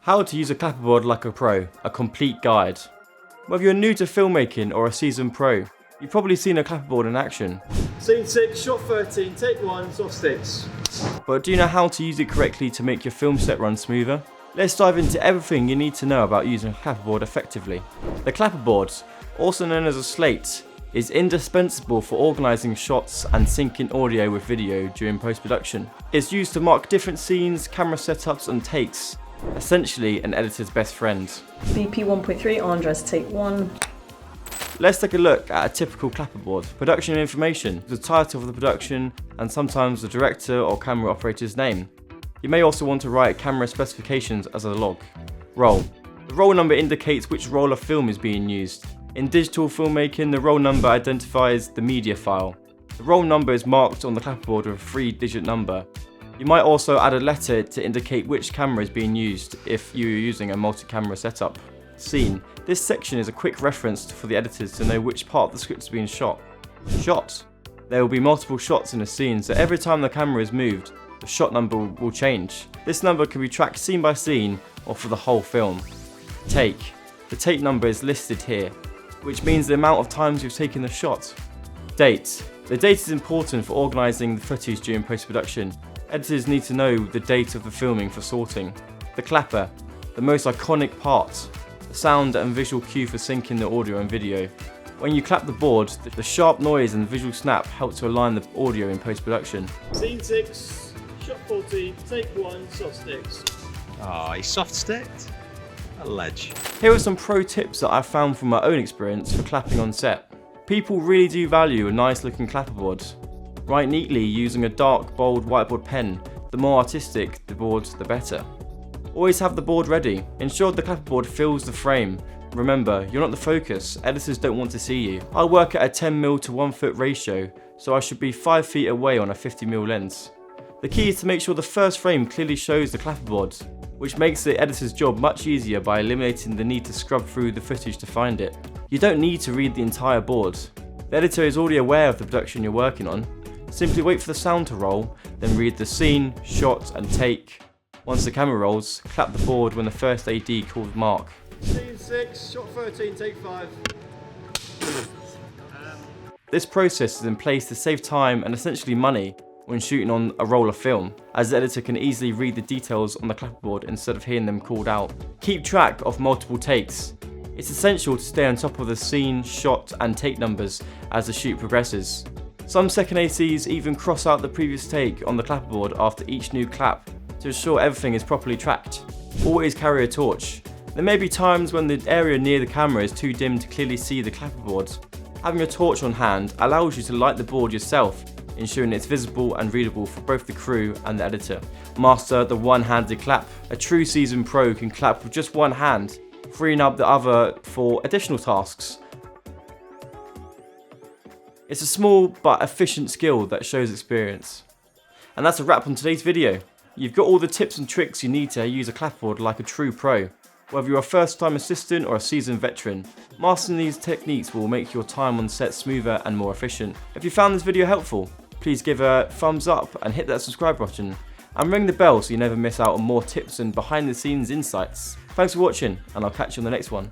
How to use a clapperboard like a pro, a complete guide. Whether you're new to filmmaking or a seasoned pro, you've probably seen a clapperboard in action. Scene 6, shot 13, take 1, soft sticks. But do you know how to use it correctly to make your film set run smoother? Let's dive into everything you need to know about using a clapperboard effectively. The clapperboard, also known as a slate, is indispensable for organising shots and syncing audio with video during post-production. It's used to mark different scenes, camera setups and takes. Essentially an editor's best friend. BP 1.3, Andres, take 1. Let's take a look at a typical clapperboard. Production information, the title of the production, and sometimes the director or camera operator's name. You may also want to write camera specifications as a log. Roll. The roll number indicates which roll of film is being used. In digital filmmaking, the roll number identifies the media file. The roll number is marked on the clapperboard with a 3-digit number. You might also add a letter to indicate which camera is being used if you're using a multi-camera setup. Scene. This section is a quick reference for the editors to know which part of the script is being shot. Shot. There will be multiple shots in a scene, so every time the camera is moved, the shot number will change. This number can be tracked scene by scene or for the whole film. Take. The take number is listed here, which means the amount of times you've taken the shot. Date. The date is important for organising the footage during post-production. Editors need to know the date of the filming for sorting. The clapper, the most iconic part, the sound and visual cue for syncing the audio and video. When you clap the board, the sharp noise and visual snap help to align the audio in post-production. Scene 6, shot 14, take 1, soft sticks. Oh, he soft sticked? A ledge. Here are some pro tips that I've found from my own experience for clapping on set. People really do value a nice looking clapperboard. Write neatly using a dark, bold whiteboard pen. The more artistic the board, the better. Always have the board ready. Ensure the clapperboard fills the frame. Remember, you're not the focus. Editors don't want to see you. I work at a 10mm to 1 foot ratio, so I should be 5 feet away on a 50mm lens. The key is to make sure the first frame clearly shows the clapperboard, which makes the editor's job much easier by eliminating the need to scrub through the footage to find it. You don't need to read the entire board. The editor is already aware of the production you're working on. Simply wait for the sound to roll, then read the scene, shot and take. Once the camera rolls, clap the board when the first AD calls mark. Scene 6, shot 13, take 5. This process is in place to save time and essentially money when shooting on a roll of film, as the editor can easily read the details on the clapperboard instead of hearing them called out. Keep track of multiple takes. It's essential to stay on top of the scene, shot and take numbers as the shoot progresses. Some second ACs even cross out the previous take on the clapperboard after each new clap to ensure everything is properly tracked. Always carry a torch. There may be times when the area near the camera is too dim to clearly see the clapperboard. Having a torch on hand allows you to light the board yourself, ensuring it's visible and readable for both the crew and the editor. Master the one-handed clap. A true seasoned pro can clap with just one hand, freeing up the other for additional tasks. It's a small but efficient skill that shows experience. And that's a wrap on today's video. You've got all the tips and tricks you need to use a clapperboard like a true pro. Whether you're a first-time assistant or a seasoned veteran, mastering these techniques will make your time on set smoother and more efficient. If you found this video helpful, please give a thumbs up and hit that subscribe button. And ring the bell so you never miss out on more tips and behind the scenes insights. Thanks for watching, and I'll catch you on the next one.